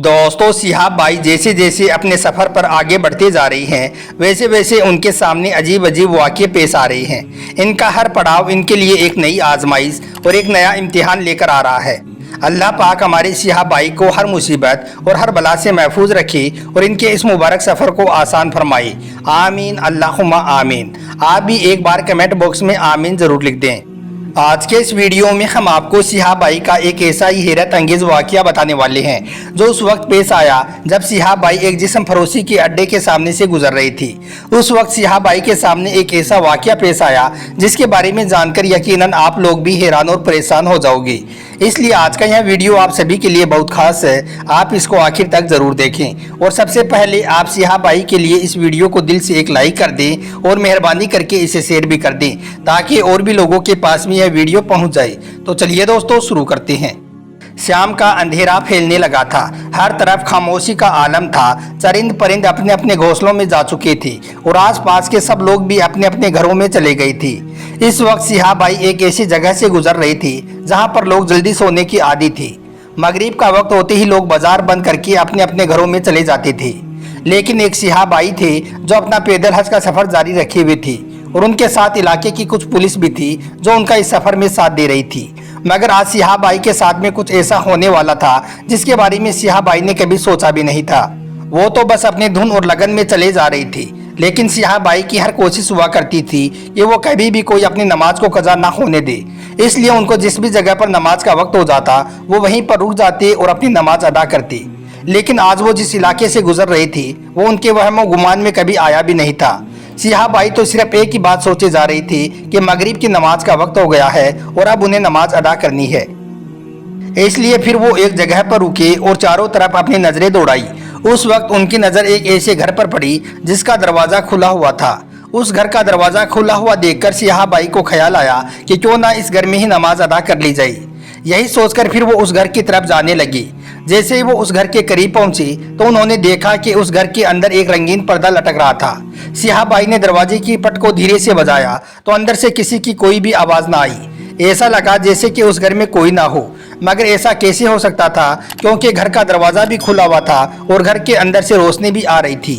दोस्तों, सिहाब भाई जैसे जैसे अपने सफ़र पर आगे बढ़ते जा रही हैं वैसे वैसे उनके सामने अजीब अजीब वाक़ये पेश आ रहे हैं। इनका हर पड़ाव इनके लिए एक नई आजमाइश और एक नया इम्तिहान लेकर आ रहा है। अल्लाह पाक हमारे सिहाब भाई को हर मुसीबत और हर बला से महफूज रखे और इनके इस मुबारक सफ़र को आसान फरमाए। आमीन अल्लाहुम्मा आमीन। आप भी एक बार कमेंट बॉक्स में आमीन ज़रूर लिख दें। आज के इस वीडियो में हम आपको सिहाब भाई का एक ऐसा ही हैरत अंगेज वाक़या बताने वाले हैं जो उस वक्त पेश आया जब सिहाब भाई एक जिस्म फरोशी के अड्डे के सामने से गुजर रही थी। उस वक्त सिहाब भाई के सामने एक ऐसा वाक़या पेश आया जिसके बारे में जानकर यकीनन आप लोग भी हैरान और परेशान हो जाओगे। इसलिए आज का यह वीडियो आप सभी के लिए बहुत खास है, आप इसको आखिर तक ज़रूर देखें। और सबसे पहले आप सिहाब भाई के लिए इस वीडियो को दिल से एक लाइक कर दें और मेहरबानी करके इसे शेयर भी कर दें ताकि और भी लोगों के पास में यह वीडियो पहुंच जाए। तो चलिए दोस्तों शुरू करते हैं। शाम का अंधेरा फैलने लगा था, हर तरफ खामोशी का आलम था। चरिंद परिंद अपने अपने घोंसलों में जा चुके थे और आसपास के सब लोग भी अपने अपने घरों में चले गए थे। इस वक्त सिहाब भाई एक ऐसी जगह से गुजर रही थी जहां पर लोग जल्दी सोने की आदी थी। मगरिब का वक्त होते ही लोग बाजार बंद करके अपने अपने घरों में चले जाते थे, लेकिन एक सिहाब भाई थे जो अपना पैदल हज का सफ़र जारी रखे हुए थे और उनके साथ इलाके की कुछ पुलिस भी थी जो उनका इस सफ़र में साथ दे रही थी। मगर आज सिहाब भाई के साथ में कुछ ऐसा होने वाला था जिसके बारे में सिहाब भाई ने कभी सोचा भी नहीं था। वो तो बस अपने धुन और लगन में चले जा रही थी, लेकिन सिहाब भाई की हर कोशिश हुआ करती थी कि वो कभी भी कोई अपनी नमाज को कज़ा ना होने दे। इसलिए उनको जिस भी जगह पर नमाज का वक्त हो जाता वो वहीं पर रुक जाते और अपनी नमाज अदा करती। लेकिन आज वो जिस इलाके से गुजर रही थी वो उनके वहमो गुमान में कभी आया भी नहीं था। सिहाब भाई तो सिर्फ एक ही बात सोचे जा रही थी कि मगरिब की नमाज का वक्त हो गया है और अब उन्हें नमाज अदा करनी है। इसलिए फिर वो एक जगह पर रुके और चारों तरफ अपनी नज़रें दौड़ाई। उस वक्त उनकी नज़र एक ऐसे घर पर पड़ी जिसका दरवाज़ा खुला हुआ था। उस घर का दरवाज़ा खुला हुआ देखकर सिहाब भाई को ख्याल आया कि क्यों ना इस घर में ही नमाज अदा कर ली जाए। यही सोचकर फिर वो उस घर की तरफ जाने लगी। जैसे ही वो उस घर के करीब पहुंची तो उन्होंने देखा कि उस घर के अंदर एक रंगीन पर्दा लटक रहा था। सिहाब भाई ने दरवाजे की पट को धीरे से बजाया तो अंदर से किसी की कोई भी आवाज़ ना आई। ऐसा लगा जैसे कि उस घर में कोई ना हो, मगर ऐसा कैसे हो सकता था क्योंकि घर का दरवाज़ा भी खुला हुआ था और घर के अंदर से रोशनी भी आ रही थी।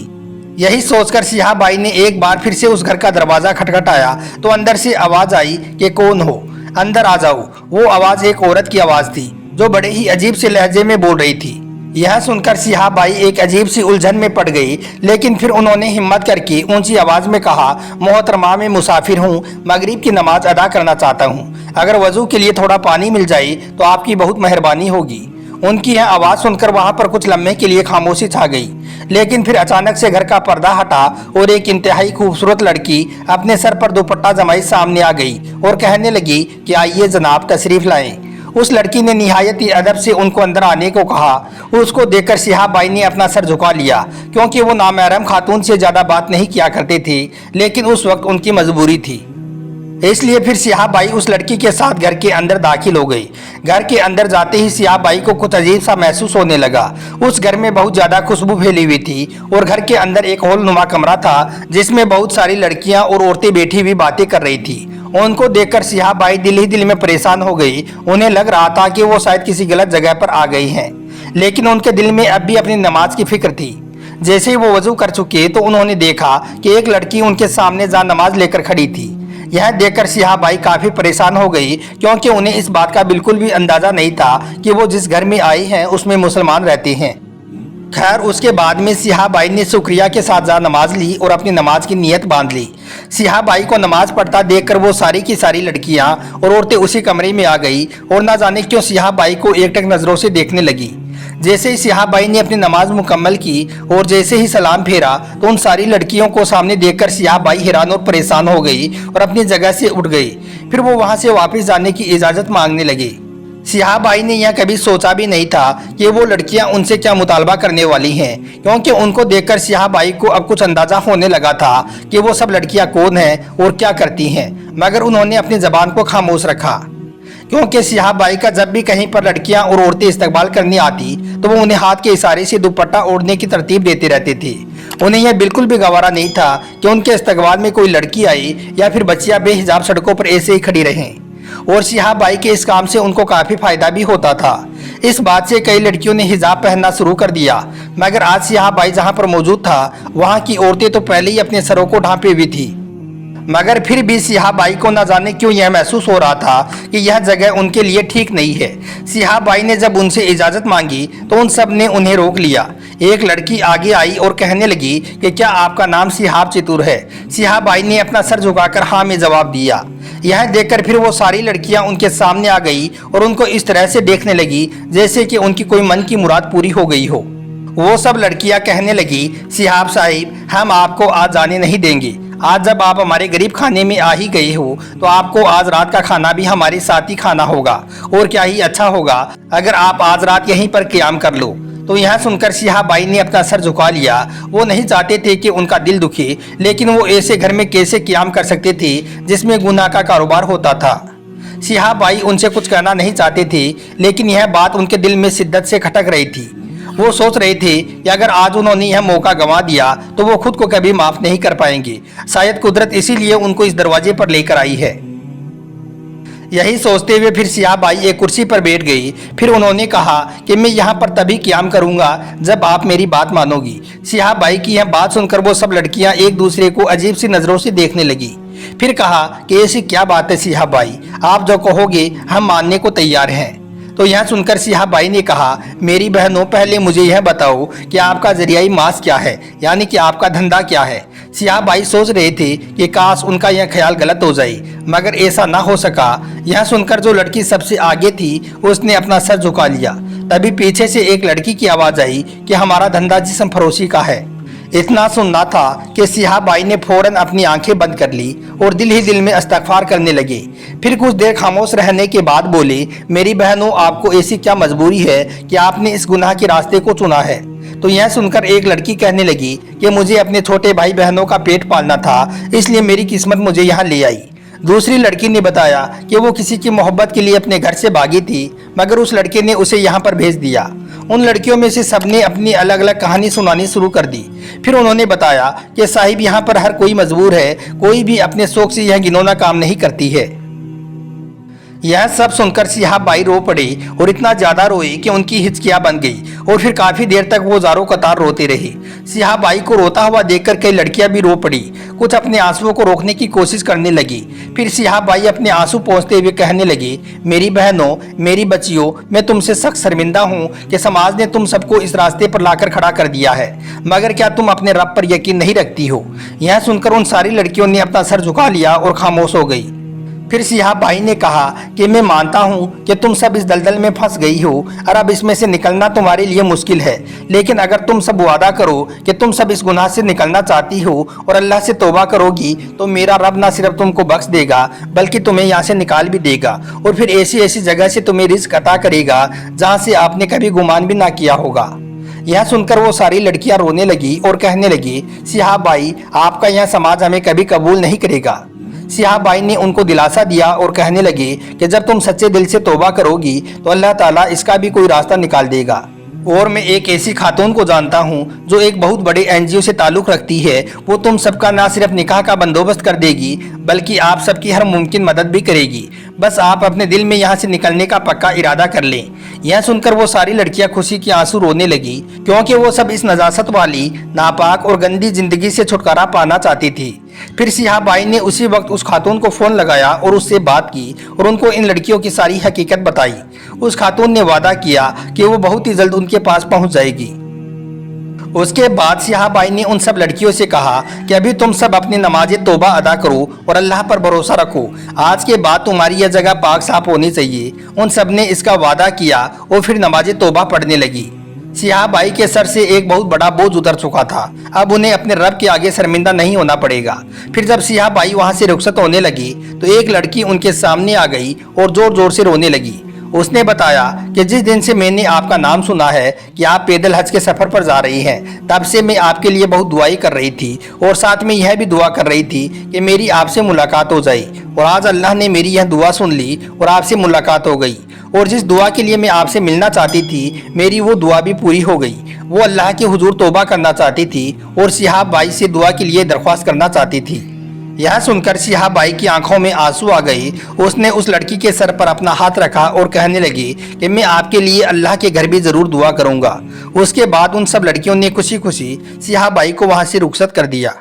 यही सोचकर सिहाब भाई ने एक बार फिर से उस घर का दरवाज़ा खटखटाया तो अंदर से आवाज़ आई कि कौन हो, अंदर आ जाओ। वो आवाज़ एक औरत की आवाज़ थी जो बड़े ही अजीब से लहजे में बोल रही थी। यह सुनकर सिहाब भाई एक अजीब सी उलझन में पड़ गई, लेकिन फिर उन्होंने हिम्मत करके ऊंची आवाज़ में कहा, मोहतरमा मैं मुसाफिर हूँ, मगरिब की नमाज अदा करना चाहता हूँ। अगर वजू के लिए थोड़ा पानी मिल जाए तो आपकी बहुत मेहरबानी होगी। उनकी यह आवाज़ सुनकर वहाँ पर कुछ लम्हे के लिए खामोशी छा गई, लेकिन फिर अचानक से घर का पर्दा हटा और एक इंतहाई खूबसूरत लड़की अपने सर पर दुपट्टा जमाई सामने आ गई और कहने लगी कि आइए जनाब तशरीफ़ लाएं। उस लड़की ने निहायत ही अदब से उनको अंदर आने को कहा। उसको देखकर सिहाब भाई ने अपना सर झुका लिया क्योंकि वो नामहरम खातून से ज़्यादा बात नहीं किया करते थे, लेकिन उस वक्त उनकी मजबूरी थी। इसलिए फिर सिहाब भाई उस लड़की के साथ घर के अंदर दाखिल हो गई। घर के अंदर जाते ही सिहाब भाई को कुछ अजीब सा महसूस होने लगा। उस घर में बहुत ज़्यादा खुशबू फैली हुई थी और घर के अंदर एक हॉल नुमा कमरा था जिसमें बहुत सारी लड़कियां और औरतें बैठी हुई बातें कर रही थी। उनको देखकर सिहाब भाई दिल ही दिल में परेशान हो गई। उन्हें लग रहा था कि वो शायद किसी गलत जगह पर आ गई हैं, लेकिन उनके दिल में अब भी अपनी नमाज की फिक्र थी। जैसे ही वो वजू कर चुके तो उन्होंने देखा कि एक लड़की उनके सामने जा नमाज लेकर खड़ी थी। यह देखकर सिहाब भाई काफ़ी परेशान हो गई क्योंकि उन्हें इस बात का बिल्कुल भी अंदाज़ा नहीं था कि वो जिस घर में आई हैं उसमें मुसलमान रहते हैं। खैर उसके बाद में सिहाब भाई ने शुक्रिया के साथ जा नमाज ली और अपनी नमाज की नीयत बांध ली। सिहाब भाई को नमाज पढ़ता देखकर वो सारी की सारी लड़कियां और औरतें उसी कमरे में आ गई और ना जाने क्यों सिहाब भाई को एकटक नज़रों से देखने लगी। जैसे ही सिहाब भाई ने अपनी नमाज मुकम्मल की और जैसे ही सलाम फेरा तो उन सारी लड़कियों को सामने देखकर सिहाब भाई हैरान और परेशान हो गई और अपनी जगह से उठ गई। फिर वो वहाँ से वापस जाने की इजाज़त मांगने लगी। सिहाब भाई ने यह कभी सोचा भी नहीं था कि वो लड़कियां उनसे क्या मुतालबा करने वाली हैं, क्योंकि उनको देखकर सिहाब भाई को अब कुछ अंदाज़ा होने लगा था कि वो सब लड़कियां कौन हैं और क्या करती हैं। मगर उन्होंने अपनी ज़बान को खामोश रखा क्योंकि सिहाब भाई का जब भी कहीं पर लड़कियां और औरतें इस्तकबाल करने आती तो वो उन्हें हाथ के इशारे से दुपट्टा ओढ़ने की तरतीब देते रहते थे। उन्हें यह बिल्कुल भी गवारा नहीं था कि उनके इस्तकबाल में कोई लड़की आई या फिर बच्चियां बेहिजाब सड़कों पर ऐसे ही खड़ी रहें। और सिहाब भाई के इस काम से उनको काफ़ी फ़ायदा भी होता था। इस बात से कई लड़कियों ने हिजाब पहनना शुरू कर दिया, मगर आज सियाह बाई जहां पर मौजूद था वहां की औरतें तो पहले ही अपने सरों को ढांपे हुई थी। मगर फिर भी सियाह बाई को न जाने क्यों यह महसूस हो रहा था कि यह जगह उनके लिए ठीक नहीं है। सियाह बाई ने जब उनसे इजाज़त मांगी तो उन सब ने उन्हें रोक लिया। एक लड़की आगे आई और कहने लगी कि क्या आपका नाम सिहाब चितुर है? सियाह बाई ने अपना सर झुकाकर हाँ में जवाब दिया। यह देखकर फिर वो सारी लड़कियां उनके सामने आ गई और उनको इस तरह से देखने लगी जैसे कि उनकी कोई मन की मुराद पूरी हो गई हो। वो सब लड़कियां कहने लगी, सिहाब साहिब, हम आपको आज जाने नहीं देंगे। आज जब आप हमारे गरीब खाने में आ ही गए हो तो आपको आज रात का खाना भी हमारे साथ ही खाना होगा, और क्या ही अच्छा होगा अगर आप आज रात यहीं पर क़याम कर लो। तो यह सुनकर सियाह बाई ने अपना सर झुका लिया। वो नहीं चाहते थे कि उनका दिल दुखे, लेकिन वो ऐसे घर में कैसे क़याम कर सकते थे जिसमें गुनाह का कारोबार होता था। सियाह बाई उनसे कुछ कहना नहीं चाहते थे, लेकिन यह बात उनके दिल में शिद्दत से खटक रही थी। वो सोच रहे थे कि अगर आज उन्होंने यह मौका गंवा दिया तो वो खुद को कभी माफ नहीं कर पाएंगे। शायद कुदरत इसीलिए उनको इस दरवाजे पर लेकर आई है। यही सोचते हुए फिर सियाह बाई एक कुर्सी पर बैठ गई। फिर उन्होंने कहा कि मैं यहाँ पर तभी क़याम करूँगा जब आप मेरी बात मानोगी। सियाह बाई की यह बात सुनकर वो सब लड़कियाँ एक दूसरे को अजीब सी नज़रों से देखने लगी। फिर कहा कि ऐसी क्या बात है सियाह बाई, आप जो कहोगे हम मानने को तैयार हैं। तो यह सुनकर सियाह बाई ने कहा, मेरी बहनों, पहले मुझे यह बताओ कि आपका जरियाई मास क्या है, यानी कि आपका धंधा क्या है। सियाह बाई सोच रहे थे कि काश उनका यह ख्याल गलत हो जाए, मगर ऐसा ना हो सका। यह सुनकर जो लड़की सबसे आगे थी उसने अपना सर झुका लिया। तभी पीछे से एक लड़की की आवाज़ आई कि हमारा धंधा जिस्म फरोशी का है। इतना सुनना था कि सियाह बाई ने फौरन अपनी आंखें बंद कर ली और दिल ही दिल में इस्तगफार करने लगे। फिर कुछ देर खामोश रहने के बाद बोले, मेरी बहनों, आपको ऐसी क्या मजबूरी है कि आपने इस गुनाह के रास्ते को चुना है? तो यह सुनकर एक लड़की कहने लगी कि मुझे अपने छोटे भाई बहनों का पेट पालना था, इसलिए मेरी किस्मत मुझे यहाँ ले आई। दूसरी लड़की ने बताया कि वो किसी की मोहब्बत के लिए अपने घर से भागी थी, मगर उस लड़के ने उसे यहाँ पर भेज दिया। उन लड़कियों में से सबने अपनी अलग अलग कहानी सुनानी शुरू कर दी। फिर उन्होंने बताया कि साहिब, यहाँ पर हर कोई मजबूर है, कोई भी अपने शौक से यह घिनौना काम नहीं करती है। यह सब सुनकर सियाह बाई रो पड़े और इतना ज्यादा रोए कि उनकी हिचकियां बन गई, और फिर काफी देर तक वो ज़ारो कतार रोते रहे। सियाह बाई को रोता हुआ देखकर कई लड़कियां भी रो पड़ी, कुछ अपने आंसुओं को रोकने की कोशिश करने लगी। फिर सियाह बाई अपने आंसू पोंछते हुए कहने लगे, मेरी बहनों, मेरी बच्चियों, मैं तुमसे सख्त शर्मिंदा हूँ कि समाज ने तुम सबको इस रास्ते पर लाकर खड़ा कर दिया है, मगर क्या तुम अपने रब पर यकीन नहीं रखती हो? यह सुनकर उन सारी लड़कियों ने अपना सर झुका लिया और खामोश हो गई। फिर सियाह बाई ने कहा कि मैं मानता हूँ कि तुम सब इस दलदल में फंस गई हो और अब इसमें से निकलना तुम्हारे लिए मुश्किल है, लेकिन अगर तुम सब वादा करो कि तुम सब इस गुनाह से निकलना चाहती हो और अल्लाह से तौबा करोगी तो मेरा रब ना सिर्फ तुमको बख्श देगा बल्कि तुम्हें यहाँ से निकाल भी देगा, और फिर ऐसी ऐसी जगह से तुम्हें रिज़्क अता करेगा जहाँ से आपने कभी गुमान भी ना किया होगा। यह सुनकर वो सारी लड़कियां रोने लगी और कहने लगी, सियाह बाई, आपका यह समाज हमें कभी कबूल नहीं करेगा। सियाह बाई ने उनको दिलासा दिया और कहने लगे कि जब तुम सच्चे दिल से तौबा करोगी तो अल्लाह ताला इसका भी कोई रास्ता निकाल देगा। और मैं एक ऐसी खातून को जानता हूँ जो एक बहुत बड़े एनजीओ से ताल्लुक़ रखती है, वो तुम सबका ना सिर्फ निकाह का बंदोबस्त कर देगी बल्कि आप सबकी हर मुमकिन मदद भी करेगी। बस आप अपने दिल में यहाँ से निकलने का पक्का इरादा कर लें। यह सुनकर वो सारी लड़कियां खुशी के आंसू रोने लगी, क्योंकि वो सब इस नजासत वाली, नापाक और गंदी जिंदगी से छुटकारा पाना चाहती थी। फिर सियाह बाई ने उसी वक्त उस खातून को फ़ोन लगाया और उससे बात की और उनको इन लड़कियों की सारी हकीकत बताई। उस खातून ने वादा किया कि वो बहुत ही जल्द उनके पास पहुंच जाएगी। उसके बाद सियाह बाई ने उन सब लड़कियों से कहा कि अभी तुम सब अपनी नमाज तौबा अदा करो और अल्लाह पर भरोसा रखो। आज के बाद तुम्हारी यह जगह पाक साफ होनी चाहिए। उन सब ने इसका वादा किया और फिर नमाज तौबा पढ़ने लगी। सियाह बाई के सर से एक बहुत बड़ा बोझ उतर चुका था। अब उन्हें अपने रब के आगे शर्मिंदा नहीं होना पड़ेगा। फिर जब सियाह बाई वहाँ से रुखसत होने लगी तो एक लड़की उनके सामने आ गई और जोर जोर से रोने लगी। उसने बताया कि जिस दिन से मैंने आपका नाम सुना है कि आप पैदल हज के सफ़र पर जा रही हैं, तब से मैं आपके लिए बहुत दुआई कर रही थी और साथ में यह भी दुआ कर रही थी कि मेरी आपसे मुलाकात हो जाए। और आज अल्लाह ने मेरी यह दुआ सुन ली और आपसे मुलाकात हो गई, और जिस दुआ के लिए मैं आपसे मिलना चाहती थी मेरी वो दुआ भी पूरी हो गई। वो अल्लाह के हुजूर तौबा करना चाहती थी और सियाह बाई से दुआ के लिए दरख्वास्त करना चाहती थी। यह सुनकर सियाह बाई की आंखों में आंसू आ गई। उसने उस लड़की के सर पर अपना हाथ रखा और कहने लगी कि मैं आपके लिए अल्लाह के घर भी जरूर दुआ करूंगा। उसके बाद उन सब लड़कियों ने खुशी खुशी सियाह बाई को वहां से रुखसत कर दिया।